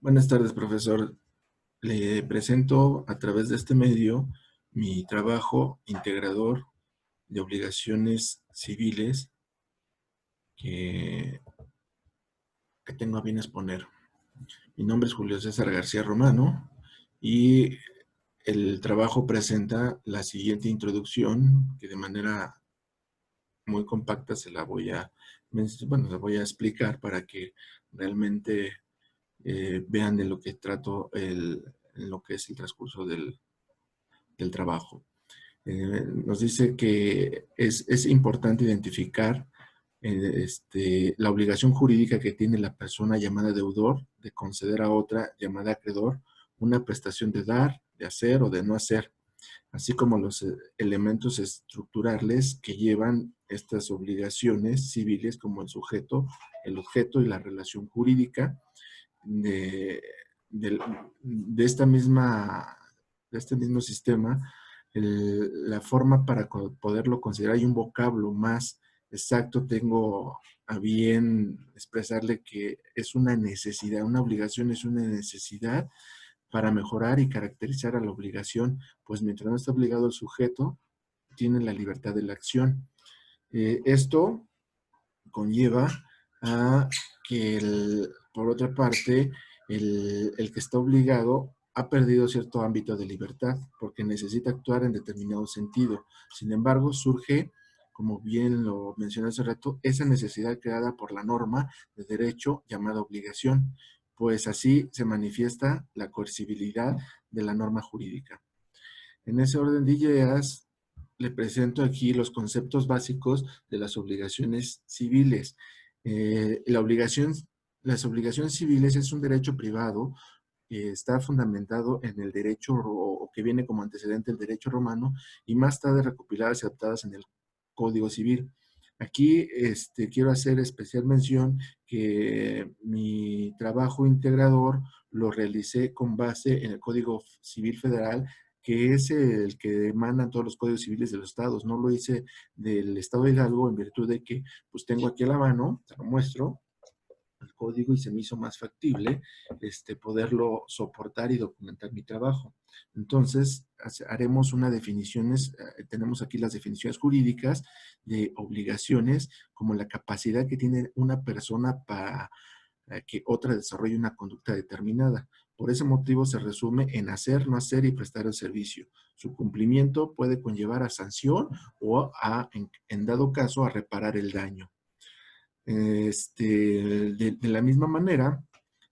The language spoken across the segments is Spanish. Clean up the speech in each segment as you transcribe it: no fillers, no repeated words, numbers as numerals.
Buenas tardes, profesor. Le presento a través de este medio mi trabajo integrador de obligaciones civiles que, que tengo a bien exponer. Mi nombre es Julio César García Romano y el trabajo presenta la siguiente introducción que de manera muy compacta se la voy a explicar para que realmente vean de lo que trato lo que es el transcurso del trabajo. Nos dice que es importante identificar la obligación jurídica que tiene la persona llamada deudor de conceder a otra llamada acreedor una prestación de dar, de hacer o de no hacer, así como los elementos estructurales que llevan estas obligaciones civiles como el sujeto, el objeto y la relación jurídica de, del- de esta misma, de este mismo sistema. La forma para poderlo considerar y un vocablo más exacto tengo a bien expresarle que es una necesidad, una obligación es una necesidad para mejorar y caracterizar a la obligación, pues mientras no está obligado el sujeto, tiene la libertad de la acción. Esto conlleva a que, por otra parte, el que está obligado ha perdido cierto ámbito de libertad porque necesita actuar en determinado sentido. Sin embargo, surge, como bien lo mencioné hace rato, esa necesidad creada por la norma de derecho llamada obligación, pues así se manifiesta la coercibilidad de la norma jurídica. En ese orden de ideas, le presento aquí los conceptos básicos de las obligaciones civiles. La obligación, las obligaciones civiles es un derecho privado que está fundamentado en el derecho o que viene como antecedente el derecho romano y más tarde recopiladas y adaptadas en el Código Civil. Aquí quiero hacer especial mención que mi trabajo integrador lo realicé con base en el Código Civil Federal, que es el que emana todos los códigos civiles de los estados. No lo hice del estado de Hidalgo en virtud de que pues tengo aquí a la mano, te lo muestro, el código y se me hizo más factible poderlo soportar y documentar mi trabajo. Entonces, haremos una definiciones, tenemos aquí las definiciones jurídicas de obligaciones como la capacidad que tiene una persona para que otra desarrolle una conducta determinada. Por ese motivo se resume en hacer, no hacer y prestar el servicio. Su cumplimiento puede conllevar a sanción o en dado caso, a reparar el daño. De la misma manera,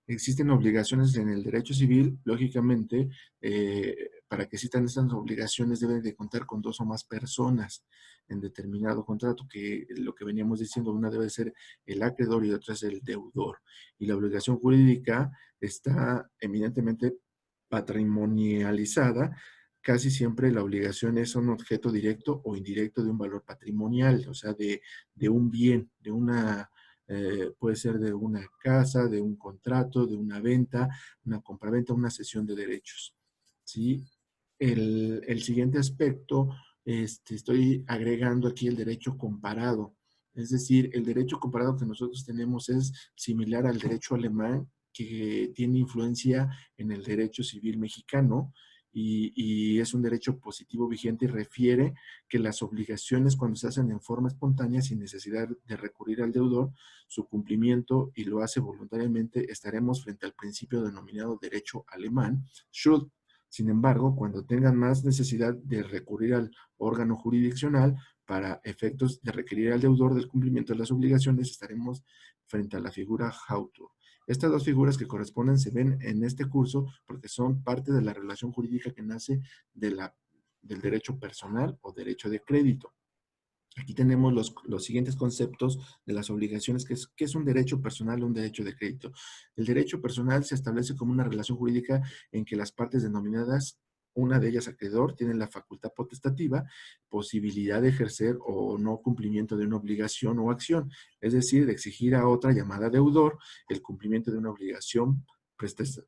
existen obligaciones en el derecho civil, lógicamente, para que existan estas obligaciones deben de contar con dos o más personas en determinado contrato, que lo que veníamos diciendo, una debe ser el acreedor y otra es el deudor. Y la obligación jurídica está eminentemente patrimonializada. Casi siempre la obligación es un objeto directo o indirecto de un valor patrimonial, o sea, de un bien, de una puede ser de una casa, de un contrato, de una venta, una compraventa, una cesión de derechos. ¿Sí? El siguiente aspecto, estoy agregando aquí el derecho comparado. Es decir, el derecho comparado que nosotros tenemos es similar al derecho alemán, que tiene influencia en el derecho civil mexicano y es un derecho positivo vigente y refiere que las obligaciones cuando se hacen en forma espontánea sin necesidad de recurrir al deudor, su cumplimiento y lo hace voluntariamente, estaremos frente al principio denominado derecho alemán, Schuld. Sin embargo, cuando tengan más necesidad de recurrir al órgano jurisdiccional para efectos de requerir al deudor del cumplimiento de las obligaciones, estaremos frente a la figura Hautor. Estas dos figuras que corresponden se ven en este curso porque son parte de la relación jurídica que nace del derecho personal o derecho de crédito. Aquí tenemos los siguientes conceptos de las obligaciones, que es un derecho personal o un derecho de crédito. El derecho personal se establece como una relación jurídica en que las partes denominadas, una de ellas acreedor, tienen la facultad potestativa, posibilidad de ejercer o no cumplimiento de una obligación o acción, es decir, de exigir a otra llamada deudor el cumplimiento de una obligación,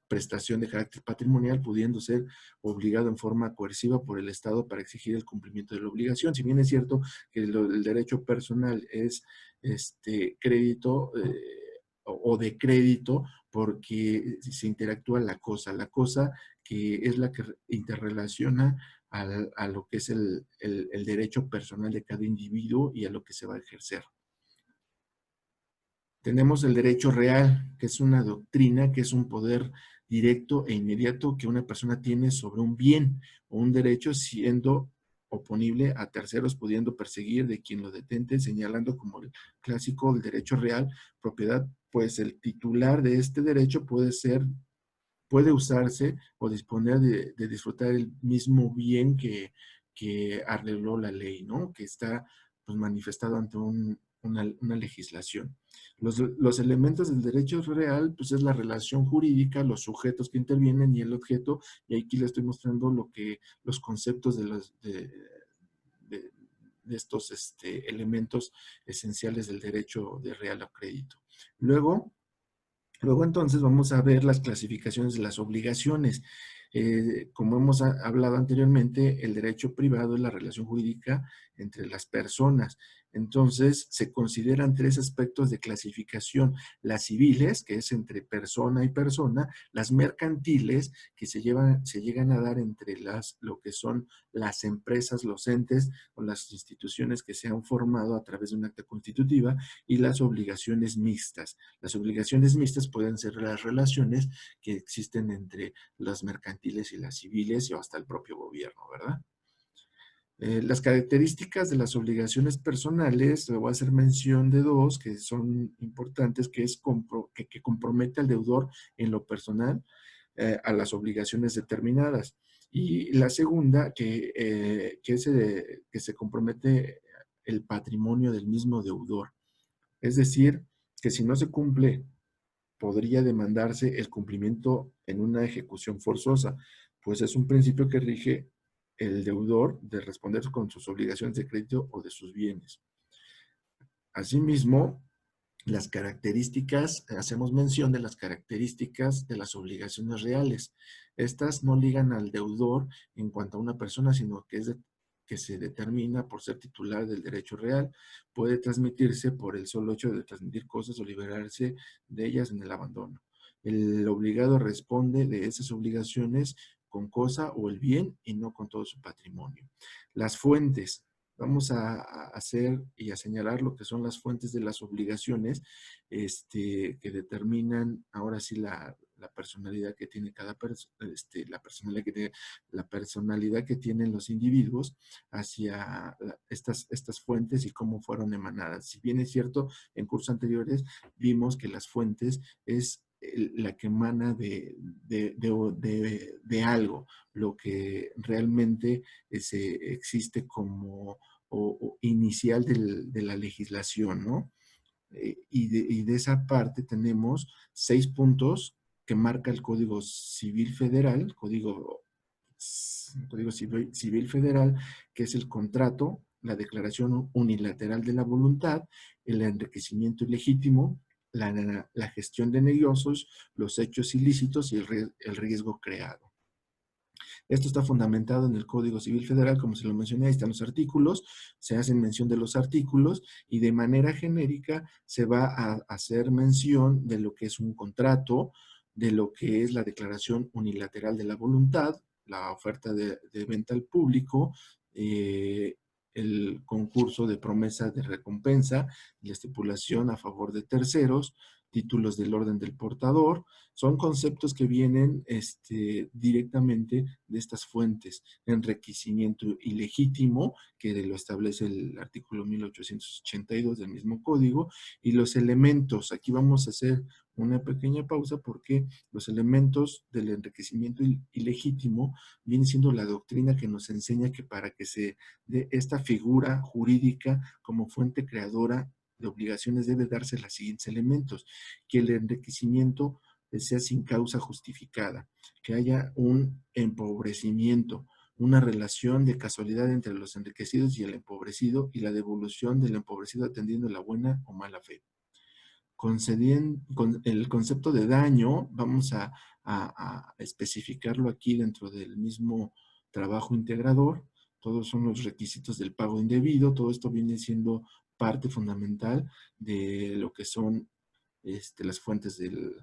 prestación de carácter patrimonial, pudiendo ser obligado en forma coerciva por el Estado para exigir el cumplimiento de la obligación. Si bien es cierto que el derecho personal es crédito, o de crédito, porque se interactúa la cosa que es la que interrelaciona a lo que es el derecho personal de cada individuo y a lo que se va a ejercer. Tenemos el derecho real, que es una doctrina, que es un poder directo e inmediato que una persona tiene sobre un bien o un derecho, siendo oponible a terceros, pudiendo perseguir de quien lo detente, señalando como el clásico el derecho real, propiedad, pues el titular de este derecho puede usarse o disponer de disfrutar el mismo bien que arregló la ley, ¿no? Que está pues, manifestado ante una legislación. Los elementos del derecho real, pues es la relación jurídica, los sujetos que intervienen y el objeto, y aquí le estoy mostrando los conceptos de, de estos elementos esenciales del derecho de real a crédito. Luego entonces vamos a ver las clasificaciones de las obligaciones. Como hemos hablado anteriormente, el derecho privado es la relación jurídica entre las personas. Entonces, se consideran tres aspectos de clasificación. Las civiles, que es entre persona y persona, las mercantiles, que se llegan a dar entre lo que son las empresas, los entes o las instituciones que se han formado a través de una acta constitutiva, y las obligaciones mixtas. Las obligaciones mixtas pueden ser las relaciones que existen entre las mercantiles y las civiles o hasta el propio gobierno, ¿verdad? Las características de las obligaciones personales, le voy a hacer mención de dos que son importantes, que es que compromete al deudor en lo personal a las obligaciones determinadas. Y la segunda, que se compromete el patrimonio del mismo deudor. Es decir, que si no se cumple, podría demandarse el cumplimiento en una ejecución forzosa, pues es un principio que rige el deudor de responder con sus obligaciones de crédito o de sus bienes. Asimismo, las características, hacemos mención de las características de las obligaciones reales. Estas no ligan al deudor en cuanto a una persona, sino que se determina por ser titular del derecho real. Puede transmitirse por el solo hecho de transmitir cosas o liberarse de ellas en el abandono. El obligado responde de esas obligaciones con cosa o el bien y no con todo su patrimonio. Las fuentes. Vamos a hacer y a señalar lo que son las fuentes de las obligaciones que determinan ahora sí la personalidad que tiene cada persona, la personalidad que tienen los individuos hacia estas fuentes y cómo fueron emanadas. Si bien es cierto, en cursos anteriores vimos que las fuentes es la que emana de algo, lo que realmente existe como o inicial de la legislación, ¿no? Y de esa parte tenemos 6 puntos que marca el Código Civil Federal, Código Civil Federal, que es el contrato, la declaración unilateral de la voluntad, el enriquecimiento ilegítimo, la gestión de negocios, los hechos ilícitos y el riesgo creado. Esto está fundamentado en el Código Civil Federal, como se lo mencioné, ahí están los artículos, se hacen mención de los artículos y de manera genérica se va a hacer mención de lo que es un contrato, de lo que es la declaración unilateral de la voluntad, la oferta de venta al público, el concurso de promesa de recompensa, la estipulación a favor de terceros, títulos del orden del portador, son conceptos que vienen directamente de estas fuentes. Enriquecimiento ilegítimo, que lo establece el artículo 1882 del mismo código, y los elementos. Aquí vamos a hacer una pequeña pausa porque los elementos del enriquecimiento ilegítimo viene siendo la doctrina que nos enseña que para que se dé esta figura jurídica como fuente creadora de obligaciones debe darse los siguientes elementos: que el enriquecimiento sea sin causa justificada, que haya un empobrecimiento, una relación de casualidad entre los enriquecidos y el empobrecido y la devolución del empobrecido atendiendo la buena o mala fe. Con el concepto de daño, vamos a especificarlo aquí dentro del mismo trabajo integrador. Todos son los requisitos del pago indebido. Todo esto viene siendo parte fundamental de lo que son las fuentes de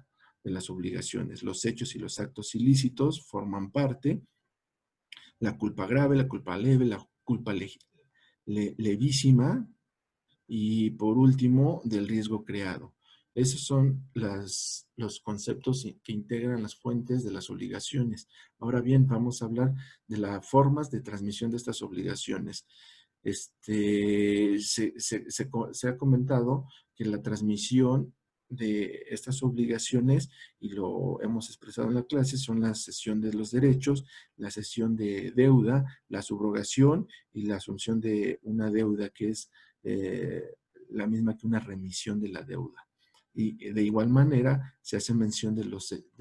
las obligaciones. Los hechos y los actos ilícitos forman parte, la culpa grave, la culpa leve, la culpa levísima y por último, del riesgo creado. Esos son los conceptos que integran las fuentes de las obligaciones. Ahora bien, vamos a hablar de las formas de transmisión de estas obligaciones. Se ha comentado que la transmisión de estas obligaciones, y lo hemos expresado en la clase, son la cesión de los derechos, la cesión de deuda, la subrogación y la asunción de una deuda que es eh, la misma que una remisión de la deuda. Y de igual manera se hace mención de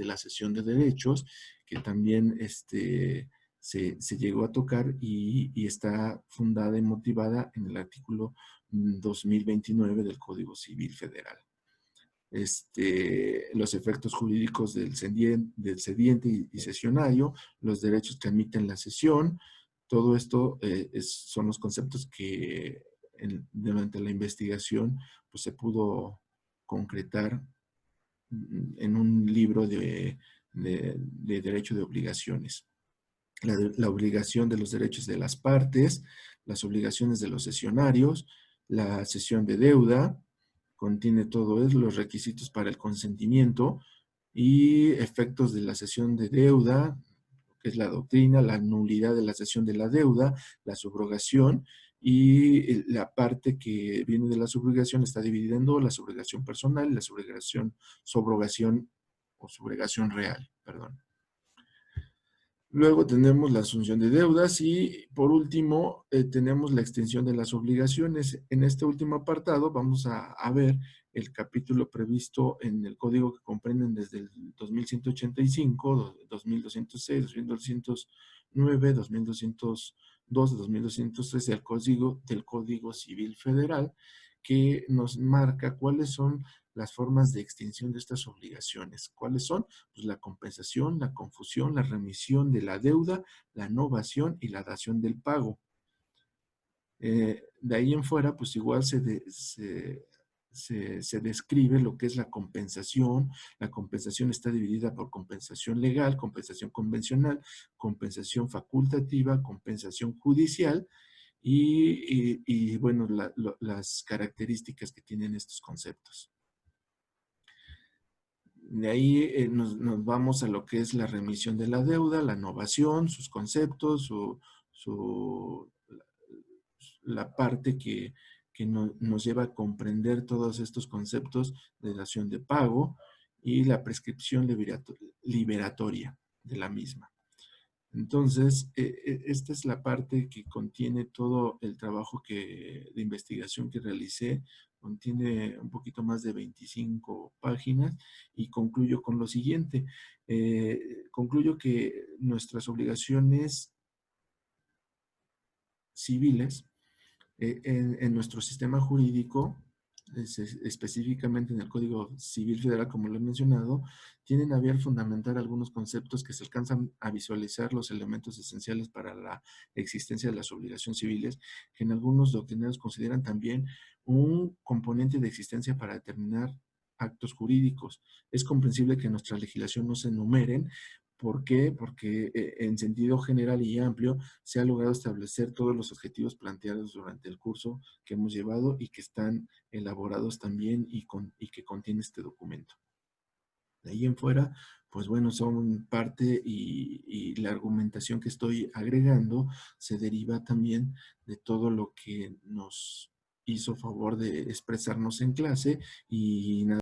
la cesión de derechos, que también se llegó a tocar y está fundada y motivada en el artículo 2029 del Código Civil Federal. Los efectos jurídicos del cediente y cesionario, los derechos que admiten la cesión, todo esto son los conceptos que durante la investigación pues, se pudo concretar en un libro de derecho de obligaciones. La obligación de los derechos de las partes, las obligaciones de los cesionarios, la cesión de deuda, contiene todo eso, los requisitos para el consentimiento y efectos de la cesión de deuda, que es la doctrina, la nulidad de la cesión de la deuda, la subrogación y la parte que viene de la subrogación está dividida en dos, la subrogación personal y la subrogación o subrogación real, perdón. Luego tenemos la asunción de deudas y por último tenemos la extensión de las obligaciones. En este último apartado vamos a ver el capítulo previsto en el código que comprenden desde el 2185, 2206, 2209, 2202, 2213 del Código Civil Federal, que nos marca cuáles son las formas de extinción de estas obligaciones. ¿Cuáles son? Pues la compensación, la confusión, la remisión de la deuda, la novación y la dación del pago. De ahí en fuera, pues igual se describe lo que es la compensación. La compensación está dividida por compensación legal, compensación convencional, compensación facultativa, compensación judicial y bueno, las características que tienen estos conceptos. De ahí nos vamos a lo que es la remisión de la deuda, la novación, sus conceptos, la parte que nos lleva a comprender todos estos conceptos de dación de pago y la prescripción liberatoria de la misma. Entonces, esta es la parte que contiene todo el trabajo de investigación que realicé. Contiene un poquito más de 25 páginas y concluyo con lo siguiente. Concluyo que nuestras obligaciones civiles en nuestro sistema jurídico, específicamente en el Código Civil Federal, como lo he mencionado, tienen a bien fundamentar algunos conceptos que se alcanzan a visualizar los elementos esenciales para la existencia de las obligaciones civiles, que en algunos doctrineros consideran también un componente de existencia para determinar actos jurídicos. Es comprensible que en nuestra legislación no se enumeren. ¿Por qué? Porque en sentido general y amplio se ha logrado establecer todos los objetivos planteados durante el curso que hemos llevado y que están elaborados también y que contiene este documento. De ahí en fuera, pues bueno, son parte y la argumentación que estoy agregando se deriva también de todo lo que nos hizo favor de expresarnos en clase y nada.